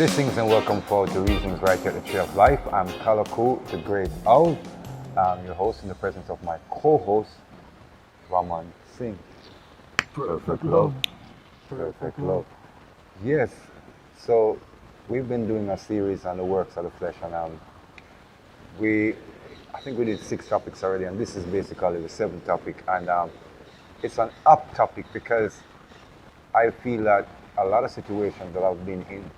Blessings and welcome for the Reasons Right at the Tree of Life. I'm Kalaku, the Great Owl. I'm your host in the presence of my co-host, Ramon Singh. Perfect love. Perfect love. Yes, so we've been doing a series on the works of the flesh, and I think we did 6 topics already, and this is basically the 7th topic, and it's an up topic because I feel that a lot of situations that I've been in,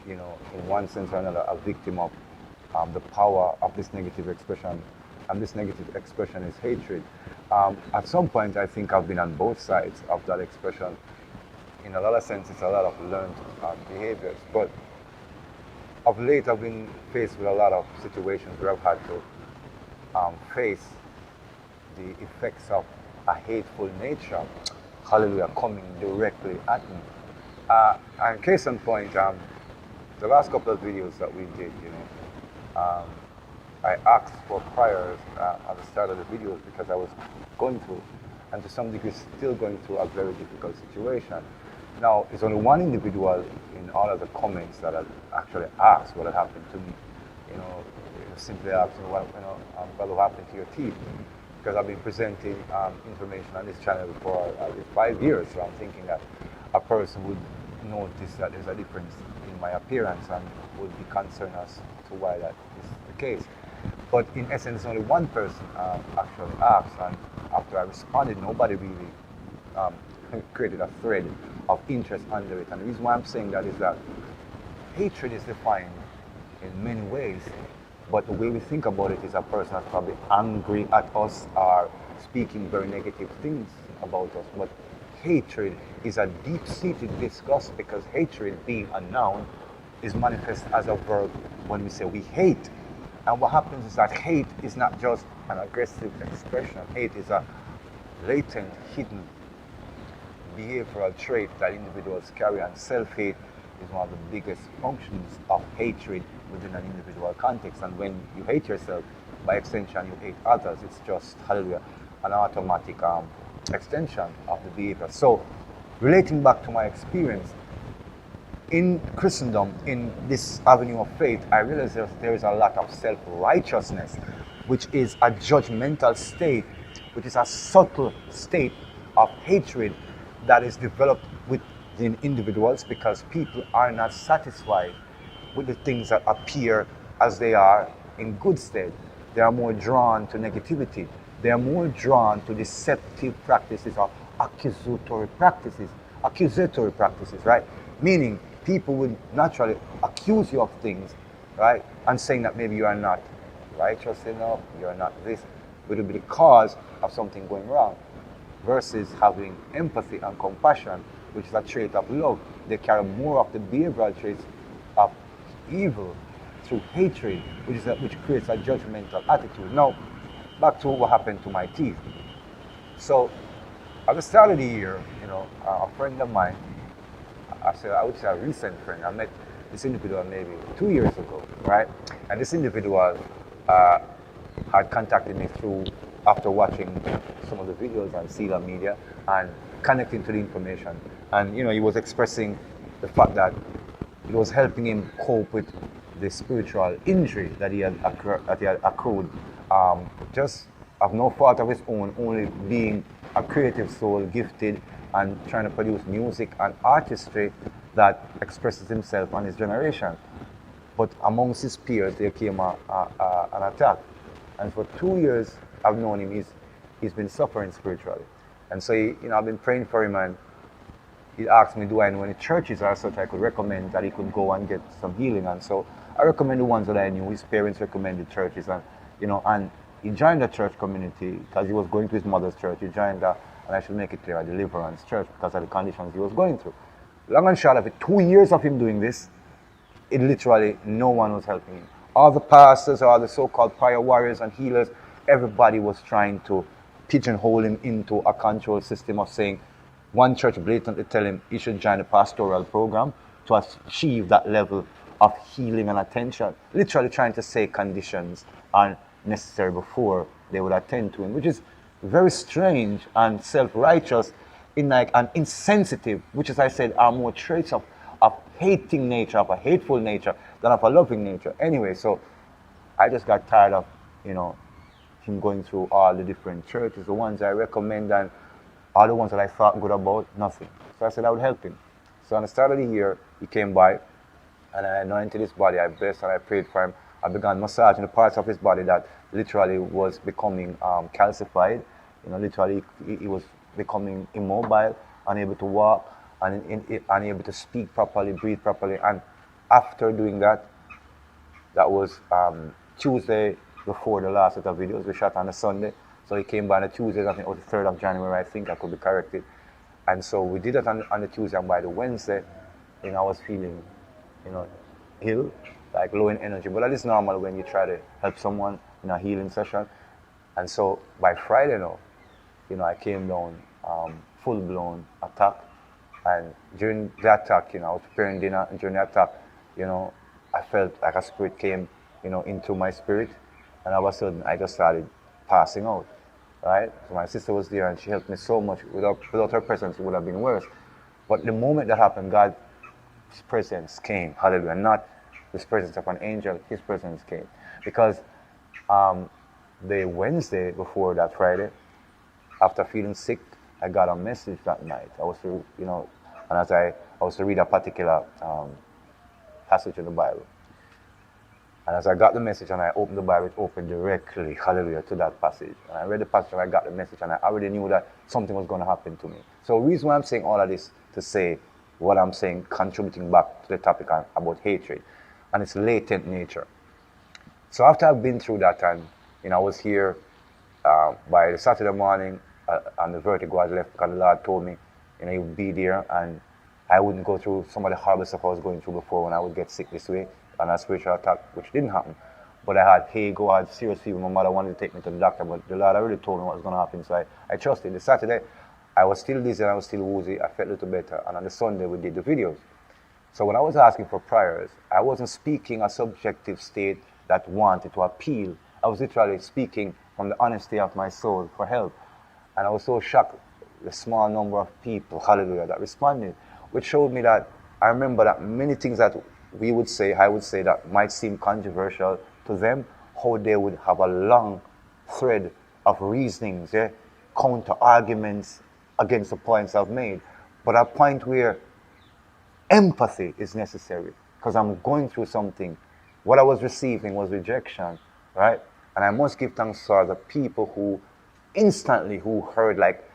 in one sense or another, a victim of the power of this negative expression, and this negative expression is hatred. At some point, I think I've been on both sides of that expression. In a lot of senses, a lot of learned behaviors, but of late, I've been faced with a lot of situations where I've had to face the effects of a hateful nature, hallelujah, coming directly at me. And case in point, the last couple of videos that we did, I asked for prayers at the start of the videos because I was going through, and to some degree still going through, a very difficult situation. Now, it's only one individual in all of the comments that had actually asked what had happened to me. Simply asking, what happened to your teeth? Because I've been presenting information on this channel for 5 years, so I'm thinking that a person would notice that there's a difference in my appearance and would be concerned as to why that is the case. But in essence, only one person actually asked, and after I responded, nobody really created a thread of interest under it. And the reason why I'm saying that is that hatred is defined in many ways, but the way we think about it is a person that's probably angry at us or speaking very negative things about us. But hatred is a deep-seated disgust, because hatred, being a noun, is manifest as a verb when we say we hate. And what happens is that hate is not just an aggressive expression. Hate is a latent, hidden behavioral trait that individuals carry, and self-hate is one of the biggest functions of hatred within an individual context. And when you hate yourself, by extension you hate others. It's just, hallelujah, an automatic extension of the behavior. So, relating back to my experience in Christendom, in this avenue of faith, I realized that there is a lot of self-righteousness, which is a judgmental state, which is a subtle state of hatred that is developed within individuals because people are not satisfied with the things that appear as they are in good stead. They are more drawn to negativity. They are more drawn to deceptive practices or accusatory practices, right? Meaning people would naturally accuse you of things, right? And saying that maybe you are not righteous enough, you are not this, but it will be the cause of something going wrong. Versus having empathy and compassion, which is a trait of love. They carry more of the behavioral traits of evil through hatred, which creates a judgmental attitude. Now, back to what happened to my teeth. So, at the start of the year, a friend of mine, I would say a recent friend, I met this individual maybe 2 years ago, right? And this individual had contacted me after watching some of the videos on Seala media and connecting to the information. And he was expressing the fact that it was helping him cope with the spiritual injury that he had accrued, just of no fault of his own, only being a creative soul, gifted, and trying to produce music and artistry that expresses himself and his generation. But amongst his peers, there came an attack. And for 2 years, I've known him, he's been suffering spiritually. And so, I've been praying for him, and he asked me, do I know any churches or such I could recommend that he could go and get some healing? And so I recommended the ones that I knew. His parents recommended churches, and and he joined a church community because he was going to his mother's church. He joined and I should make it clear, a deliverance church, because of the conditions he was going through. Long and short of it, 2 years of him doing this, it literally, no one was helping him. All the pastors, all the so-called prayer warriors and healers, everybody was trying to pigeonhole him into a control system of saying, one church blatantly tell him he should join a pastoral program to achieve that level of healing and attention. Literally trying to say conditions are necessary before they would attend to him, which is very strange and self-righteous, and insensitive, which, as I said, are more traits of hating nature, of a hateful nature, than of a loving nature. Anyway, so I just got tired of, him going through all the different churches, the ones I recommend and all the ones that I thought good about, nothing. So I said I would help him. So on the start of the year, he came by and I anointed his body. I blessed and I prayed for him. I began massaging the parts of his body that literally was becoming calcified. Literally he was becoming immobile, unable to walk, unable to speak properly, breathe properly. And after doing that, that was Tuesday before the last set of videos we shot on a Sunday. So he came by on a Tuesday, I think it was the 3rd of January, I think, I could be corrected. And so we did it on the Tuesday, and by the Wednesday, I was feeling, ill, like low in energy. But that is normal when you try to help someone in a healing session. And so by Friday now, I came down full-blown attack. And during the attack, I was preparing dinner, and during the attack, I felt like a spirit came, into my spirit. And all of a sudden, I just started passing out, right? So my sister was there, and she helped me so much. Without her presence, it would have been worse. But the moment that happened, God's presence came, hallelujah. Not the presence of an angel, his presence came. Because the Wednesday before that Friday, after feeling sick, I got a message that night. I was to, and as I was to read a particular passage in the Bible. And as I got the message and I opened the Bible, it opened directly, hallelujah, to that passage. And I read the passage and I got the message and I already knew that something was going to happen to me. So the reason why I'm saying all of this to say what I'm saying, contributing back to the topic about hatred and its latent nature. So after I've been through that and, I was here by the Saturday morning on the vertigo I left because the Lord told me, he would be there and I wouldn't go through some of the horrible stuff I was going through before when I would get sick this way. And a spiritual attack, which didn't happen. But I had Hago, I had serious fever. My mother wanted to take me to the doctor, but the Lord already told me what was going to happen. So I trusted. The Saturday, I was still dizzy and I was still woozy. I felt a little better. And on the Sunday, we did the videos. So when I was asking for prayers, I wasn't speaking a subjective state that wanted to appeal. I was literally speaking from the honesty of my soul for help. And I was so shocked, the small number of people, hallelujah, that responded, which showed me that I remember that many things that I would say that might seem controversial to them, how they would have a long thread of reasonings, counter arguments against the points I've made. But a point where empathy is necessary, because I'm going through something. What I was receiving was rejection, right? And I must give thanks for the people who heard like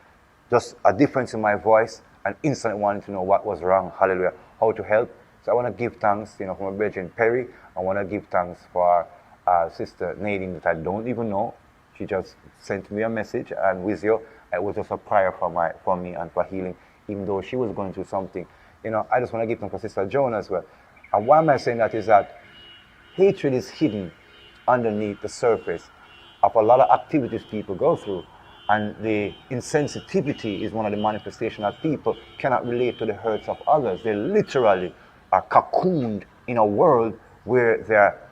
just a difference in my voice and instantly wanted to know what was wrong, hallelujah, how to help. So I want to give thanks, for my brethren Perry. I want to give thanks for Sister Nadine that I don't even know. She just sent me a message, and with you, it was just a prayer for me and for healing, even though she was going through something. I just want to give thanks for Sister Joan as well. And why am I saying that is that hatred is hidden underneath the surface of a lot of activities people go through. And the insensitivity is one of the manifestations that people cannot relate to the hurts of others. They literally are cocooned in a world where they're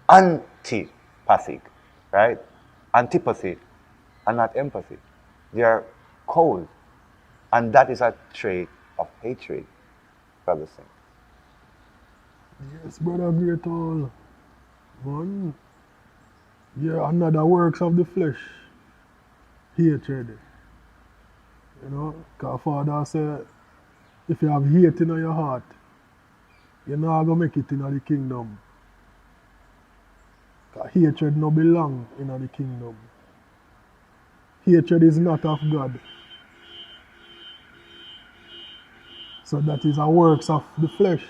antipathic, right? Antipathy and not empathy. They're cold. And that is a trait of hatred, Brother Singh. Yes, Brother Great All. Man, another works of the flesh. Hatred. Because Father said, if you have hate in your heart, you're not going to make it in the kingdom. Because hatred no belong in the kingdom. Hatred is not of God. So that is a works of the flesh.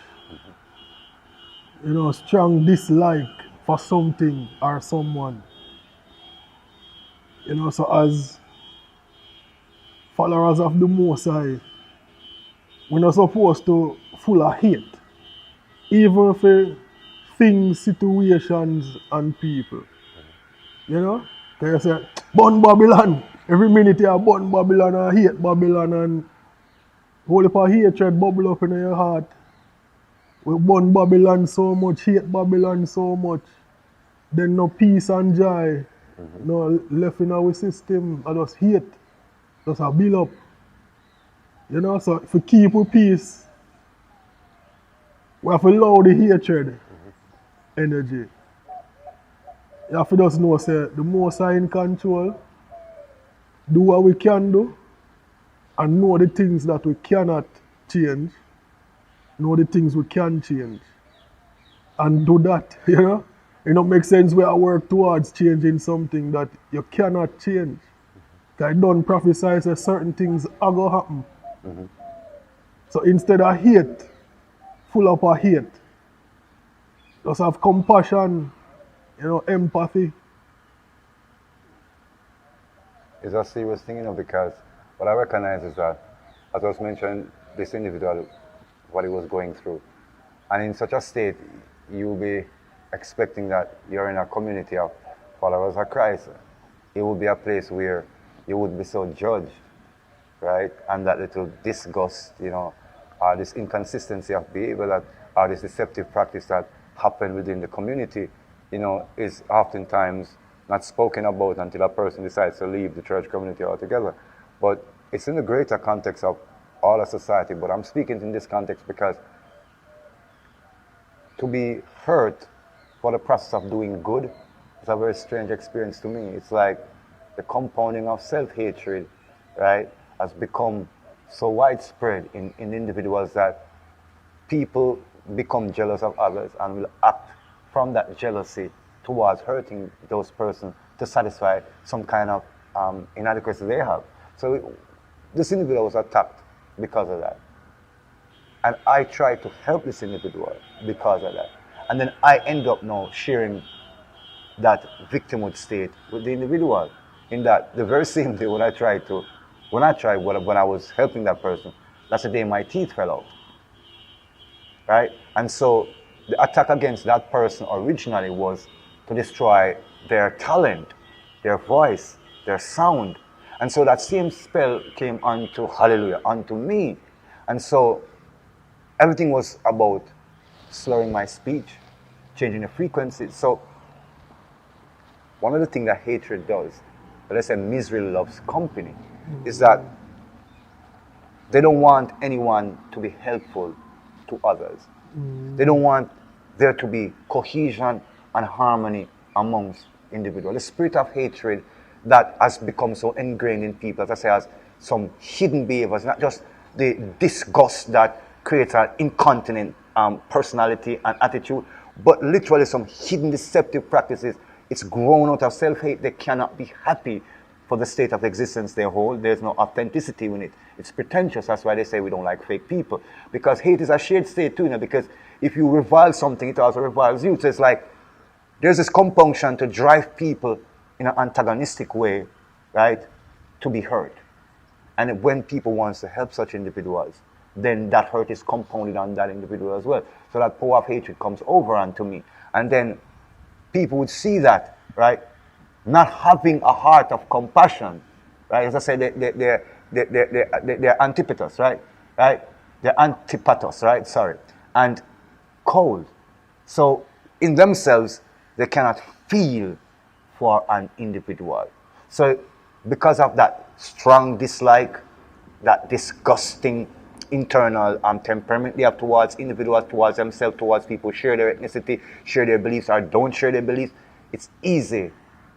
Strong dislike for something or someone. So as followers of the Most High, we're not supposed to full of hate. Even for things, situations, and people. They say, burn Babylon. Every minute you burn Babylon and hate Babylon and whole heap of hatred bubble up in your heart. We burn Babylon so much, hate Babylon so much. Then no peace and joy. No left in our system. I just hate. Just a build up. So if we keep with peace, We have to allow the hatred energy. You have to just know, say, the most are in control, do what we can do, and know the things that we cannot change, know the things we can change, and do that, you know? It don't make sense where I work towards changing something that you cannot change. I don't prophesy that certain things are going to happen. So instead of hate, full up of hate, just have compassion, you know, empathy. It's a serious thing, you know, because what I recognize is that, as I was mentioning, this individual, what he was going through. And in such a state, you'll be expecting that you're in a community of followers of Christ. It would be a place where you would be so judged, right? And that little disgust, you know, or this inconsistency of behavior that, or this deceptive practice that happen within the community, you know, is oftentimes not spoken about until a person decides to leave the church community altogether. But it's in the greater context of all of society. But I'm speaking in this context because to be hurt for the process of doing good is a very strange experience to me. It's like the compounding of self-hatred, right, has become so widespread in individuals that people become jealous of others and will act from that jealousy towards hurting those persons to satisfy some kind of inadequacy they have. So this individual was attacked because of that. And I try to help this individual because of that. And then I end up now sharing that victimhood state with the individual. In that the very same day when I was helping that person, that's the day my teeth fell out. Right? And so the attack against that person originally was to destroy their talent, their voice, their sound. And so that same spell came onto, hallelujah, onto me. And so everything was about slurring my speech, changing the frequency. So one of the things that hatred does, let's say misery loves company, is that they don't want anyone to be helpful to others. They don't want there to be cohesion and harmony amongst individuals. The spirit of hatred that has become so ingrained in people, as I say, has some hidden behaviors, not just the disgust that creates an incontinent personality and attitude, but literally some hidden deceptive practices. It's grown out of self-hate. They cannot be happy for the state of existence they hold. There's no authenticity in it. It's pretentious. That's why they say we don't like fake people. Because hate is a shared state too, you know, because if you revile something, it also reviles you. So it's like there's this compunction to drive people in an antagonistic way, right, to be hurt. And when people want to help such individuals, then that hurt is compounded on that individual as well. So that power of hatred comes over onto me. And then people would see that, right, not having a heart of compassion, right? As I said, they're antipathos, right? They're antipathos, right? Sorry. And cold. So in themselves, they cannot feel for an individual. So because of that strong dislike, that disgusting internal temperament they have towards individuals, towards themselves, towards people, share their ethnicity, share their beliefs, or don't share their beliefs, it's easy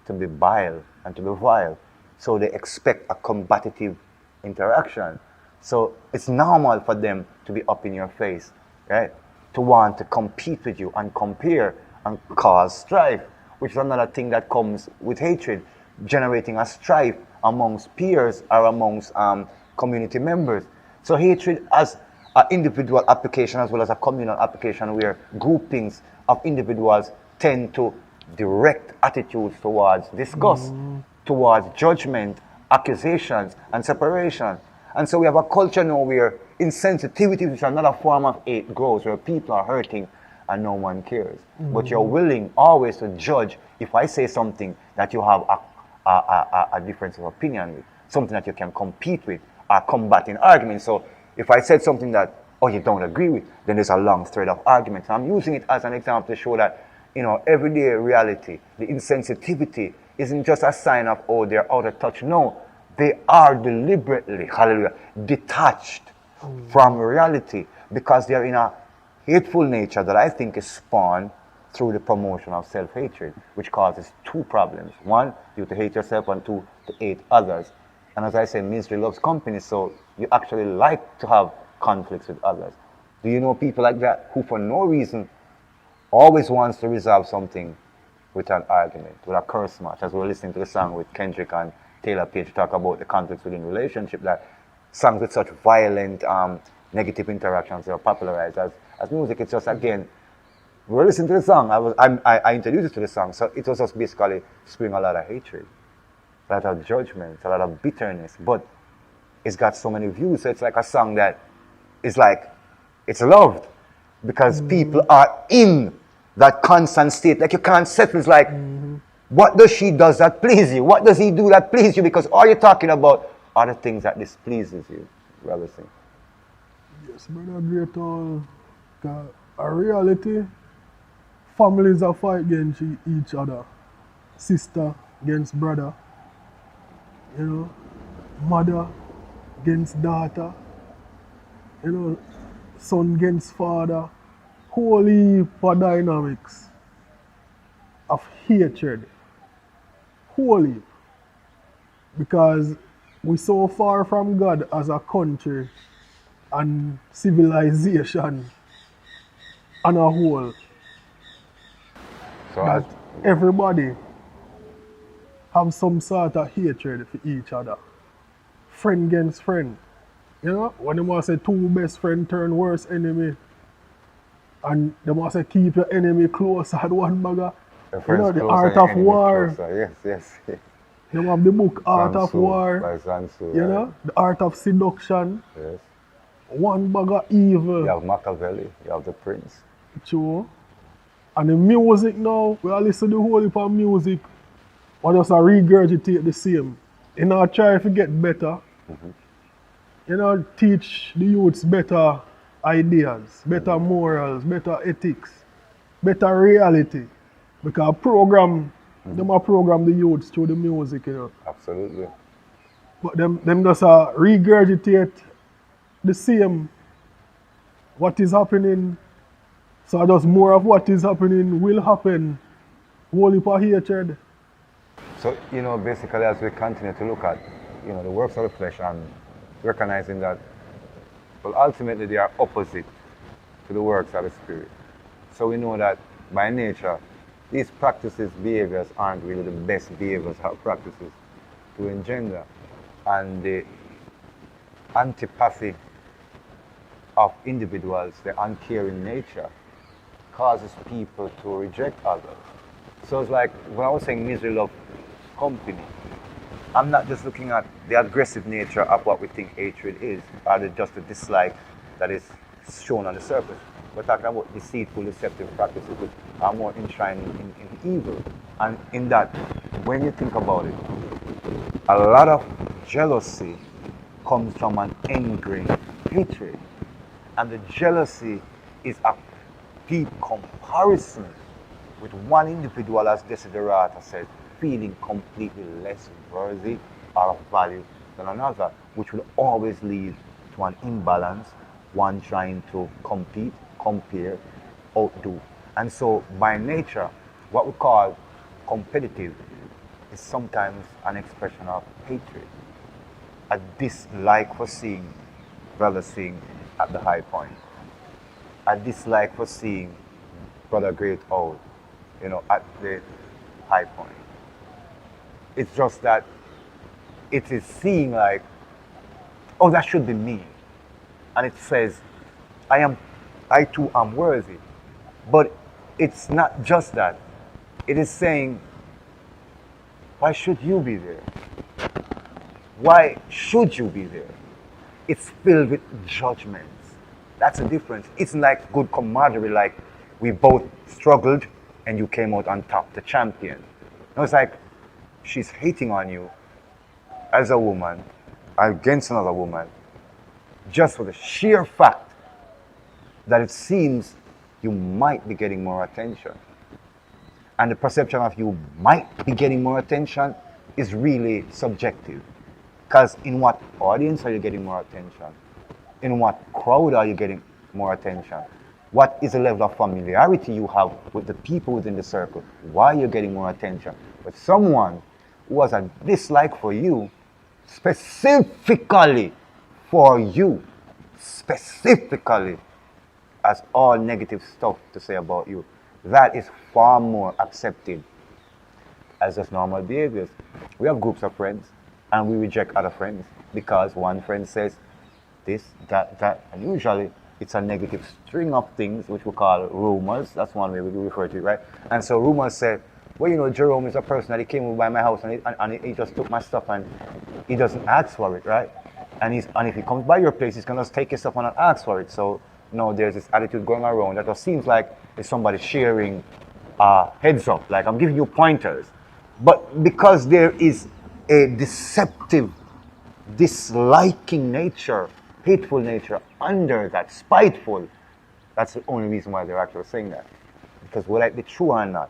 to be vile and to be vile. So they expect a combative interaction. So it's normal for them to be up in your face, right? To want to compete with you and compare and cause strife, which is another thing that comes with hatred, generating a strife amongst peers or amongst community members. So hatred as an individual application as well as a communal application where groupings of individuals tend to direct attitudes towards disgust, towards judgment, accusations, and separation. And so we have a culture now where insensitivity, which is another form of hate, grows, where people are hurting and no one cares. But you're willing always to judge if I say something that you have a difference of opinion with, something that you can compete with, or combat in argument. So if I said something that, oh, you don't agree with, then there's a long thread of arguments. I'm using it as an example to show that, you know, everyday reality, the insensitivity isn't just a sign of, oh, they're out of touch. No, they are deliberately, hallelujah, detached from reality because they're in a hateful nature that I think is spawned through the promotion of self-hatred, which causes two problems. One, you to hate yourself, and two, to hate others. And as I say, misery loves company, so you actually like to have conflicts with others. Do you know people like that who for no reason always wants to resolve something with an argument, with a curse match? As we were listening to the song with Kendrick and Taylor Page talk about the conflicts within relationship, that songs with such violent negative interactions are popularized as music. It's just, again, we were listening to the song, I introduced it to the song, so it was just basically spewing a lot of hatred, a lot of judgment, a lot of bitterness, but it's got so many views, so it's like a song that is like, it's loved, because people are in that constant state, like you can't settle. It's like, what does she does that please you? What does he do that please you? Because all you're talking about are the things that displeases you, Brother Singh. Yes, brother, great all. A reality, families are fight against each other. Sister against brother. You know, mother against daughter. You know, son against father. Whole heap of dynamics of hatred. Whole heap. Because we're so far from God as a country and civilization on a whole. So That everybody have some sort of hatred for each other. Friend against friend. You know, when they must say two best friends turn worst enemy, and they must say keep your enemy closer at one bugger. You know, the art of war. Yes. They have the book Art of Sansu, War. by Sansu, You know, the art of seduction. Yes. One bugger evil. You have Machiavelli, you have the Prince. True. And the music now, we all listen to the whole heap of music, we just regurgitate the same. You know, try to get better. You know, teach the youths better ideas, better morals, better ethics, better reality. Because them a program the youths through the music, you know. Absolutely. But them just regurgitate the same, what is happening. So just more of what is happening will happen. Whole heap of hatred. So, you know, basically as we continue to look at, you know, the works of the flesh and recognizing that, well, ultimately they are opposite to the works of the Spirit. So we know that by nature, these practices, behaviors aren't really the best behaviors or practices to engender. And the antipathy of individuals, the uncaring nature, causes people to reject others. So it's like when I was saying misery love company, I'm not just looking at the aggressive nature of what we think hatred is, or just the dislike that is shown on the surface. We're talking about deceitful, deceptive practices which are more enshrined in evil. And in that, when you think about it, a lot of jealousy comes from an ingrained hatred. And the jealousy is a deep comparison with one individual, as Desiderata says, feeling completely less worthy or of value than another, which will always lead to an imbalance, one trying to compete, compare, outdo. And so by nature, what we call competitive is sometimes an expression of hatred, a dislike for seeing Brother Singh at the high point, a dislike for seeing Brother Great out, you know, at the high point. It's just that it is seeing like, oh, that should be me. And it says, I too am worthy. But it's not just that. It is saying, why should you be there? Why should you be there? It's filled with judgments. That's the difference. It's like good camaraderie, like we both struggled and you came out on top, the champion. No, it's like she's hating on you as a woman against another woman just for the sheer fact that it seems you might be getting more attention. And the perception of you might be getting more attention is really subjective. Because in what audience are you getting more attention? In what crowd are you getting more attention? What is the level of familiarity you have with the people within the circle? Why you're getting more attention? But someone who has a dislike for you, specifically for you, specifically has all negative stuff to say about you, that is far more accepted as just normal behaviors. We have groups of friends and we reject other friends because one friend says this, that, and usually it's a negative string of things which we call rumors. That's one way we refer to it, right? And so rumors say, well, you know, Jerome is a person that he came over by my house and he just took my stuff and he doesn't ask for it, right? And if he comes by your place, he's gonna just take his stuff and not ask for it. So, you know, there's this attitude going around that just seems like it's somebody sharing heads up, like I'm giving you pointers. But because there is a deceptive, disliking nature, hateful nature under that, spiteful, that's the only reason why they're actually saying that. Because whether it be true or not,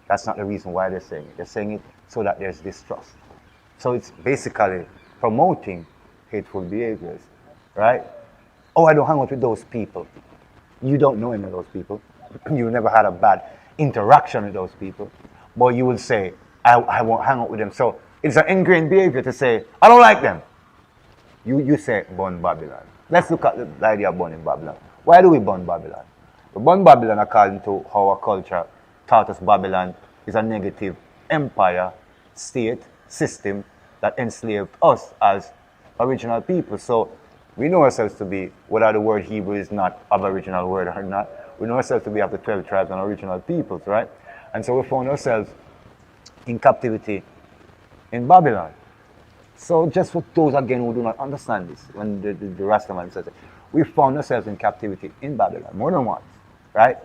that's not the reason why they're saying it. They're saying it so that there's distrust. So it's basically promoting hateful behaviors, right? Oh, I don't hang out with those people. You don't know any of those people. You never had a bad interaction with those people. But you will say, I won't hang out with them. So it's an ingrained behavior to say, I don't like them. You say, burn Babylon. Let's look at the idea of burning Babylon. Why do we burn Babylon? We burn Babylon according to how our culture taught us Babylon is a negative empire, state, system that enslaved us as original people. So we know ourselves to be, whether the word Hebrew is not of original word or not, we know ourselves to be of the 12 tribes and original peoples, right? And so we found ourselves in captivity in Babylon. So just for those again who do not understand this, when the Rastaman says it, we found ourselves in captivity in Babylon more than once, right?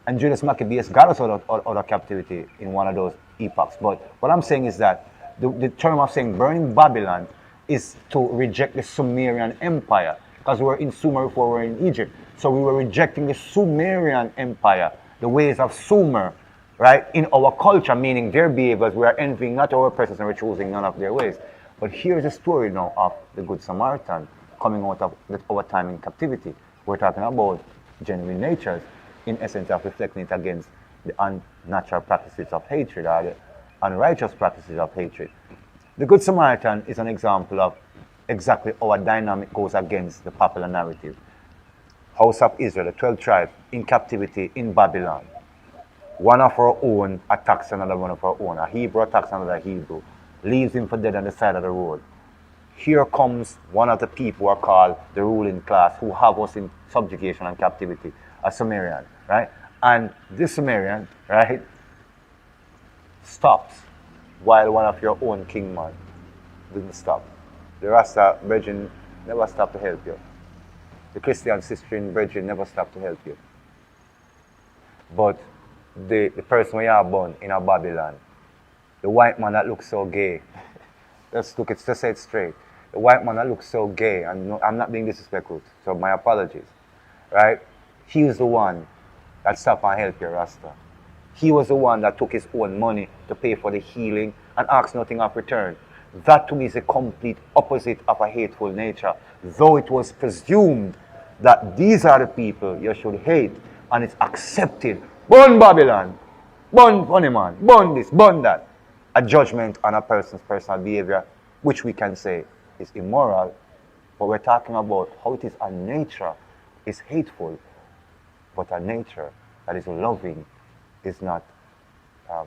And Judas Maccabeus got us out of captivity in one of those epochs. But what I'm saying is that the term of saying burning Babylon is to reject the Sumerian Empire, because we were in Sumer before we were in Egypt. So we were rejecting the Sumerian Empire, the ways of Sumer, right? In our culture, meaning their behaviors, we are envying not our presence and we're choosing none of their ways. But here's the story now of the Good Samaritan coming out of our time in captivity. We're talking about genuine natures, in essence of reflecting it against the unnatural practices of hatred or the unrighteous practices of hatred. The Good Samaritan is an example of exactly how a dynamic goes against the popular narrative. House of Israel, the 12 tribes, in captivity in Babylon. One of our own attacks another one of our own. A Hebrew attacks another Hebrew. Leaves him for dead on the side of the road. Here comes one of the people who are called the ruling class, who have us in subjugation and captivity, a Samaritan, right? And this Samaritan, right, stops while one of your own kingman didn't stop. The Rasta brethren never stop to help you. The Christian sister in brethren never stop to help you. But the person we are born in a Babylon, the white man that looks so gay, let's say it straight. The white man that looks so gay, and no, I'm not being disrespectful, so my apologies, right? He was the one that stopped and helped you, Rasta. He was the one that took his own money to pay for the healing and asked nothing of return. That to me is the complete opposite of a hateful nature. Though it was presumed that these are the people you should hate, and it's accepted. Burn Babylon, burn Honeyman, burn this, burn that. A judgment on a person's personal behavior, which we can say is immoral, but we're talking about how it is a nature is hateful, but a nature that is loving is not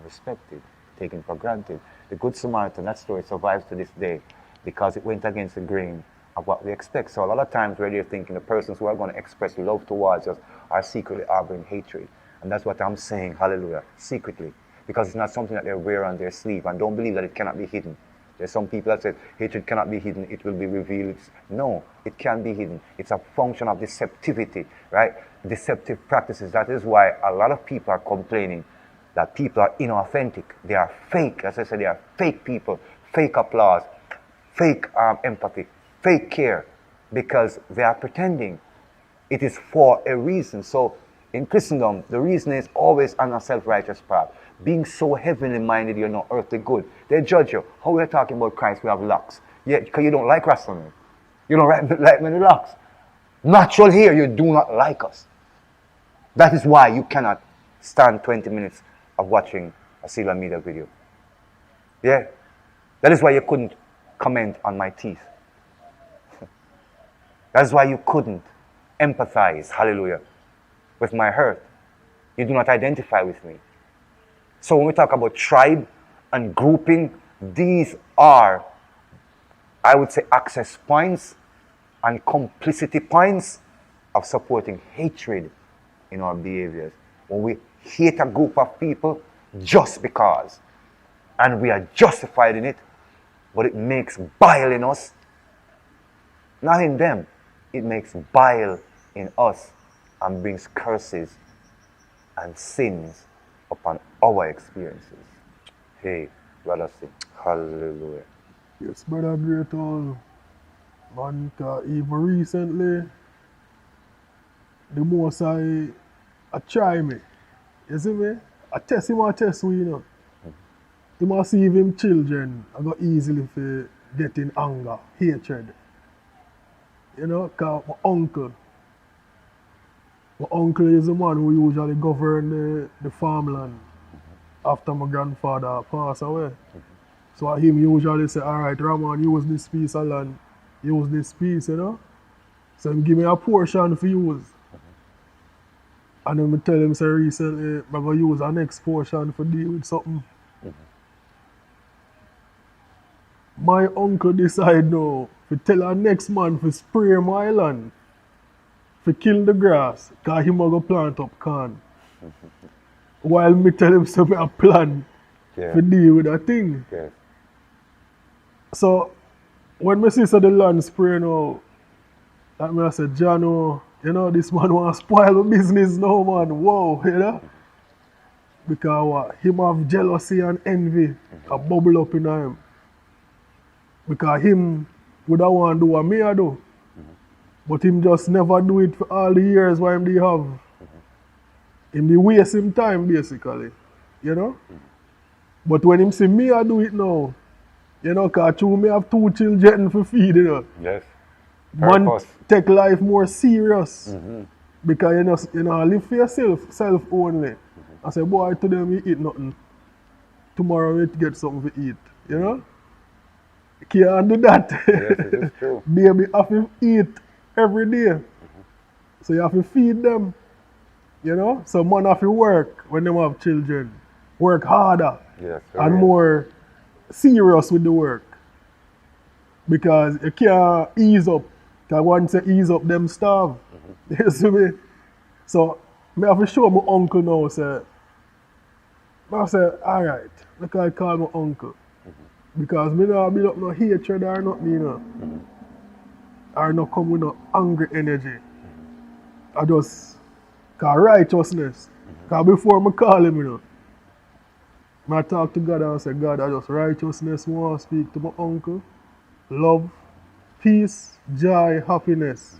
respected, taken for granted. The Good Samaritan, that story survives to this day because it went against the grain of what we expect. So a lot of times we're thinking the persons who are going to express love towards us are secretly harboring hatred. And that's what I'm saying, hallelujah, secretly. Because it's not something that they wear on their sleeve, and don't believe that it cannot be hidden. There's some people that say hatred cannot be hidden, it will be revealed. No, it can be hidden. It's a function of deceptivity, right? Deceptive practices. That is why a lot of people are complaining that people are inauthentic. They are fake. As I said, they are fake people, fake applause, fake empathy, fake care, because they are pretending. It is for a reason. So in Christendom, the reason is always on a self-righteous path. Being so heavenly minded, you're not earthly good. They judge you. How we're talking about Christ, we have locks. Yeah, because you don't like Rastaman. You don't like many locks. Natural hair, you do not like us. That is why you cannot stand 20 minutes of watching a Seala media video. Yeah. That is why you couldn't comment on my teeth. That's why you couldn't empathize, hallelujah, with my hurt. You do not identify with me. So when we talk about tribe and grouping, these are, I would say, access points and complicity points of supporting hatred in our behaviors. When we hate a group of people just because, and we are justified in it, but it makes bile in us, not in them, it makes bile in us and brings curses and sins upon our experiences. Hey, brother, sing. Hallelujah. Yes, brother, great all. Man, even recently, the most I try me. You see me? I test him, we, you know. You must see him children, I go easily for getting anger, hatred. You know, because my uncle is the man who usually govern the farmland after my grandfather passed away. So him usually say, all right, Ramon, use this piece of land, use this piece, you know. So him give me a portion for use. And then I tell him, say recently, I'm going to use the next portion for deal with something. My uncle decide now to tell our next man to spray my land, to kill the grass, because he will go plant up corn. While me tell him so I plan to deal with that thing. Yeah. So when me see so the land spray now, that me I said, Jano, you know, this man want to spoil the business now, man. Whoa, you know? Because what? Him have jealousy and envy a bubble up in him. Because him would have want to do what me I do. But him just never do it for all the years why him they have. Him they waste him time basically. You know? But when him see me I do it now, you know, because true me have 2 children for feed, you know. Yes. Man Purpose. take life more serious. Because you know, live for yourself, self only. I say, boy, today we eat nothing. Tomorrow we get something to eat. You know? You can't do that. Yes, it is true. Baby have to eat every day. So you have to feed them. You know? So man have to work when they have children. Work harder. Yes. And more serious with the work. Because you can't ease up. Because once you ease up, them starve. You see me? So I have to show my uncle now, say, I say, alright, look I call my uncle. Because me not build up no hatred or nothing, you know. Or not come with no angry energy. I just call righteousness. Because before I call him, you know, I talk to God and say, God, I just righteousness want to speak to my uncle. Love, peace, joy, happiness.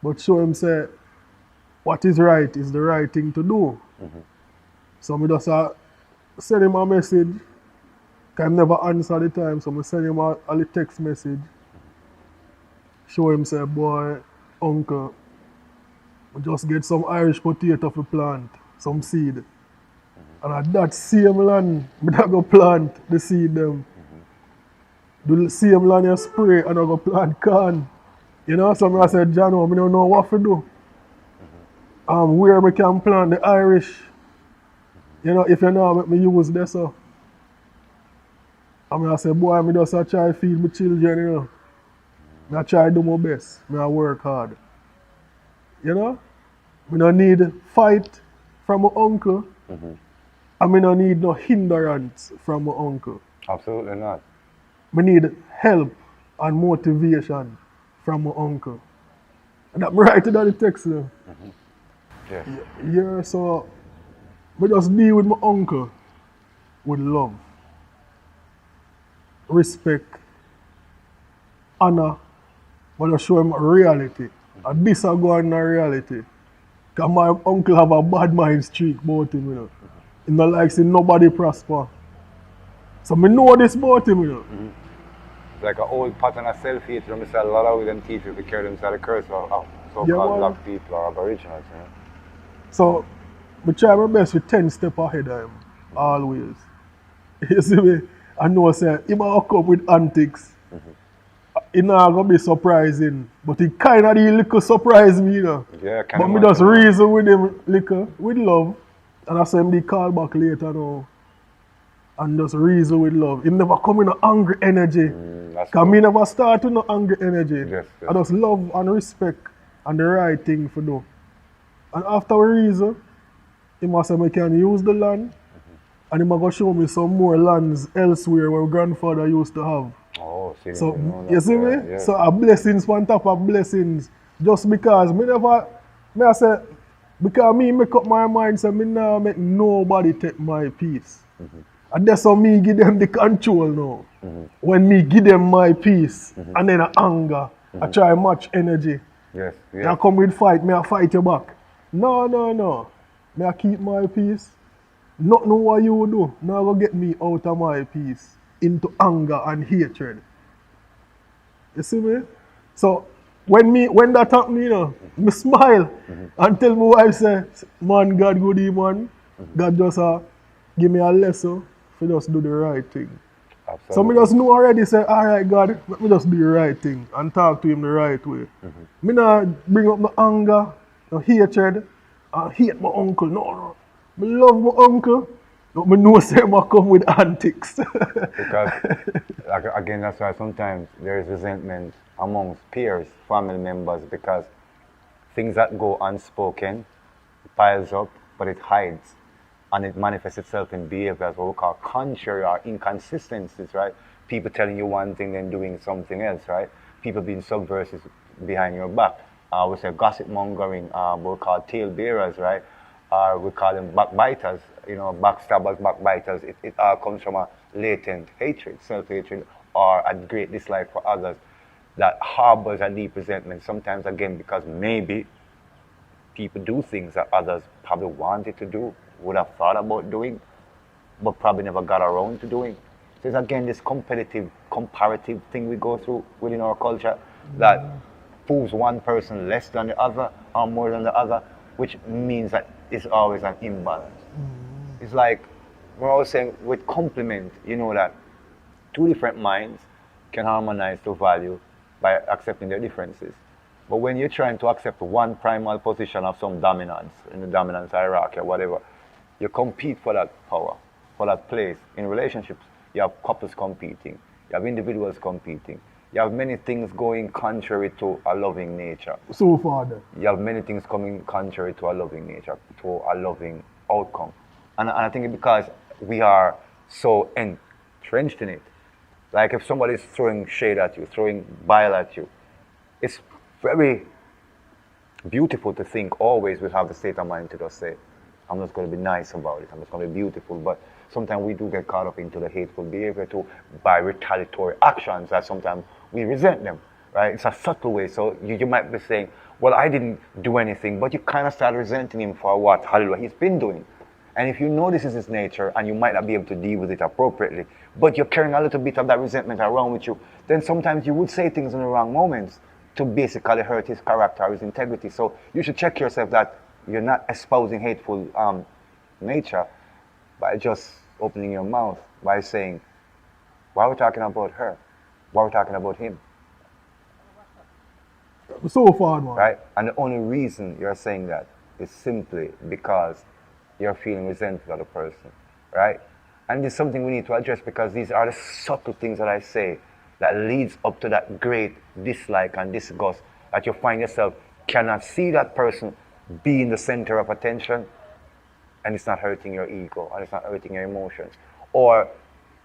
But show him say, what is right is the right thing to do. So I just send him a message. Because I never answer the time, so I send him a text message. Show him say, boy, uncle, I just get some Irish potato for plant, some seed. And at that same land, I go plant the seed them. Do the same land you spray and I go plant corn. You know, so I said, Jano, I don't know what to do. Where we can plant the Irish. You know, if you know, let me use this. So. I said, boy, I just try to feed my children, you know. I try to do my best. I work hard. You know? I don't need fight from my uncle. I don't need no hindrance from my uncle. Absolutely not. I need help and motivation from my uncle. And that right to the text. Yes. Yeah, so I just deal with my uncle with love, respect, honor, but I show him reality. And this is going to reality. Because my uncle have a bad mind streak about him, you know. He not like see nobody prosper. So I know this about him, you know. Like an old pattern of self-hate, you know, a lot of them teach you to carry themselves the curse of so-called black people or aboriginals, you know. So I try my best with 10 steps ahead of him, always. You see me? I know say he might come with antics. It not gonna be surprising, but it kind of the little surprise me, you know. Yeah, But me just reason with him little, with love, and I say him the call back later now. And just reason with love. Him never come in a angry energy. Cause me never start with no angry energy. Yes. I just love and respect and the right thing for do. And after we reason, he must say I can use the land, and he might go show me some more lands elsewhere where grandfather used to have. Oh, see, So that. you see me? Yeah. So a blessings on top of blessings. Just because I say, because me make up my mind, so me now make nobody take my peace. And that's how me give them the control now. When me give them my peace, and then I anger, I try much energy. Yes. I come with fight, me I fight you back. No. Me I keep my peace. Not know what you do. Now go get me out of my peace into anger and hatred. You see me? So when that happen, you know, me smile and tell my wife say, man, God good man. God just give me a lesson for just do the right thing. Absolutely. So me just know already say, alright God, let me just do the right thing and talk to him the right way. Me not bring up no anger, no hatred, and hate my uncle. No. Me love my uncle, but me know say I come with antics. Because, again, that's why sometimes there is resentment amongst peers, family members, because things that go unspoken piles up, but it hides. And it manifests itself in behaviors, what we call contrary or inconsistencies, right? People telling you one thing and doing something else, right? People being subversive behind your back. We say gossip mongering, we call tale bearers, right? We call them backbiters, backstabbers, backbiters. It all comes from a latent hatred, self-hatred, or a great dislike for others that harbors a deep resentment. Sometimes, again, because maybe people do things that others probably wanted to do, would have thought about doing, but probably never got around to doing. So it's again this comparative thing we go through within our culture that proves one person less than the other or more than the other, which means that it's always an imbalance. It's like we're always saying with compliment, you know that two different minds can harmonize to value by accepting their differences. But when you're trying to accept one primal position of some dominance in the dominance hierarchy or whatever, you compete for that power, for that place. In relationships, you have couples competing, you have individuals competing, you have many things going contrary to a loving nature. So far then. You have many things coming contrary to a loving nature, to a loving outcome. And I think because we are so entrenched in it, like if somebody is throwing shade at you, throwing bile at you, it's very beautiful to think always we have the state of mind to just say, I'm just going to be nice about it, I'm just going to be beautiful. But sometimes we do get caught up into the hateful behavior too by retaliatory actions that sometimes we resent them, right? It's a subtle way. So you might be saying, well, I didn't do anything, but you kind of start resenting him for what, hallelujah, he's been doing. And if you know this is his nature and you might not be able to deal with it appropriately, but you're carrying a little bit of that resentment around with you, then sometimes you would say things in the wrong moments to basically hurt his character or his integrity. So you should check yourself that you're not espousing hateful nature by just opening your mouth, by saying, why are we talking about her? Why are we talking about him? So far, man. Right? And the only reason you're saying that is simply because you're feeling resentful of the person, right? And it's something we need to address because these are the subtle things that I say that leads up to that great dislike and disgust that you find yourself cannot see that person be in the center of attention, and it's not hurting your ego and it's not hurting your emotions. Or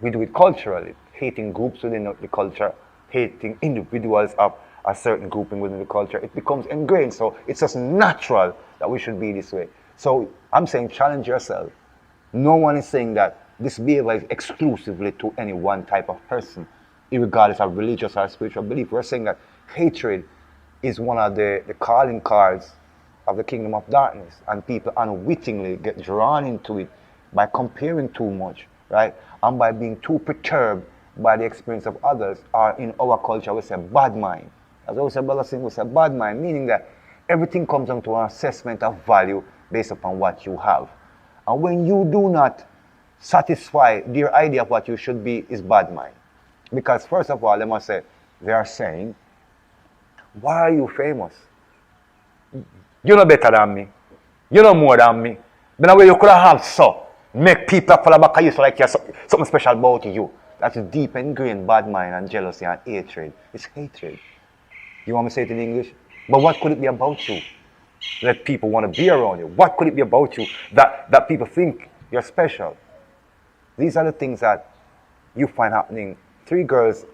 we do it culturally, hating groups within the culture, hating individuals of a certain grouping within the culture. It becomes ingrained, so it's just natural that we should be this way. So I'm saying challenge yourself. No one is saying that this behavior is exclusively to any one type of person, regardless of religious or spiritual belief. We're saying that hatred is one of the calling cards of the kingdom of darkness, and people unwittingly get drawn into it by comparing too much, right? And by being too perturbed by the experience of others, or in our culture we say bad mind. As I said, Brother Singh, we say bad mind, meaning that everything comes down to an assessment of value based upon what you have. And when you do not satisfy their idea of what you should be, is bad mind. Because first of all, they are saying, why are you famous? You're not better than me. You're not more than me. Then the way you could have so make people follow back at you so like you're something special about you. That's deep ingrained bad mind and jealousy and hatred. It's hatred. You want me to say it in English? But what could it be about you that people want to be around you? What could it be about you that people think you're special? These are the things that you find happening. 3 girls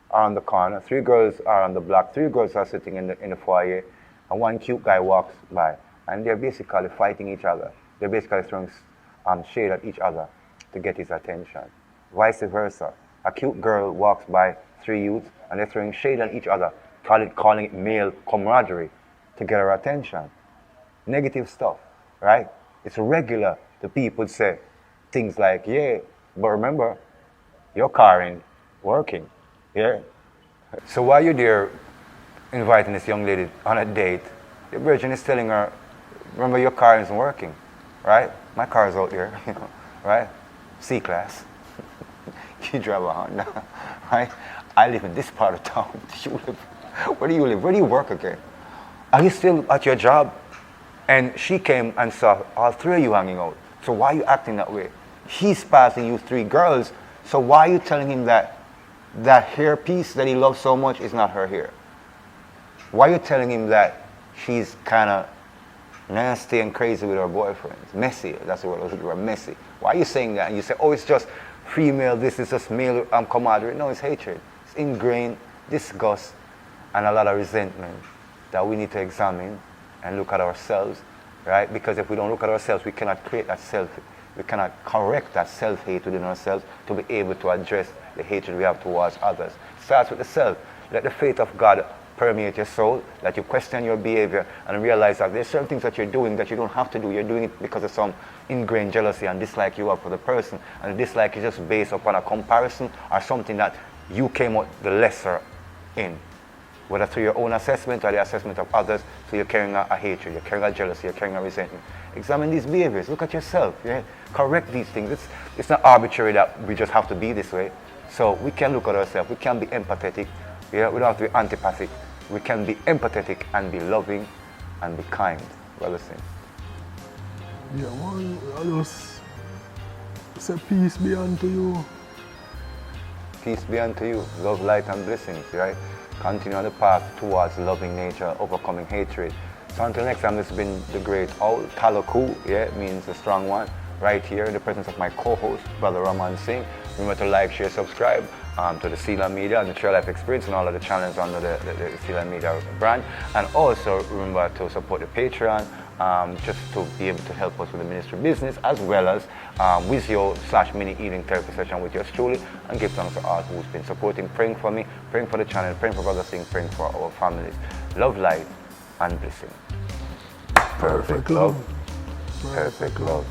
are on the corner, 3 girls are on the block, 3 girls are sitting in the foyer, and 1 cute guy walks by, and they're basically fighting each other. They're basically throwing shade at each other to get his attention. Vice versa. A cute girl walks by 3 youths, and they're throwing shade at each other, calling it male camaraderie to get her attention. Negative stuff, right? It's regular. The people say things like, yeah, but remember, your car ain't working, yeah? So while you're there inviting this young lady on a date, your virgin is telling her, remember, your car isn't working, right? My car's out there, you know, right? C-class. You drive a Honda, right? I live in this part of town. Where do you live? Where do you work again? Are you still at your job? And she came and saw all 3 of you hanging out. So why are you acting that way? He's passing you 3 girls. So why are you telling him that that hair piece that he loves so much is not her hair? Why are you telling him that she's kind of nasty and crazy with her boyfriends? Messy, that's the word I was looking for, messy. Why are you saying that? And you say, oh, it's just female, this is just male camaraderie. No, it's hatred. It's ingrained disgust and a lot of resentment that we need to examine and look at ourselves, right? Because if we don't look at ourselves, we cannot create that we cannot correct that self-hate within ourselves to be able to address the hatred we have towards others. It starts with the self. Let the faith of God permeate your soul, that you question your behavior and realize that there's certain things that you're doing that you don't have to do. You're doing it because of some ingrained jealousy and dislike you have for the person. And the dislike is just based upon a comparison or something that you came out the lesser in. Whether through your own assessment or the assessment of others, so you're carrying a hatred, you're carrying a jealousy, you're carrying a resentment. Examine these behaviors, look at yourself, yeah? Correct these things. It's not arbitrary that we just have to be this way. So we can look at ourselves, we can be empathetic, yeah? We don't have to be antipathic. We can be empathetic and be loving and be kind. Brother Singh. Yeah, well, I just say peace be unto you. Peace be unto you, love, light and blessings, right? Continue on the path towards loving nature, overcoming hatred. So until next time, this has been the great Owl, Talaku, yeah, it means the strong one, right here in the presence of my co-host, Brother Ramon Singh. Remember to like, share, subscribe to the Seala Media and the Trail Life Experience and all of the channels under the Seala Media brand. And also remember to support the Patreon, just to be able to help us with the ministry business, as well as Wizio/mini healing therapy session with yours truly, and give thanks to all who's been supporting, praying for me, praying for the channel, praying for Brother Singh, praying for our families. Love, light, and blessing. Perfect love. Perfect love.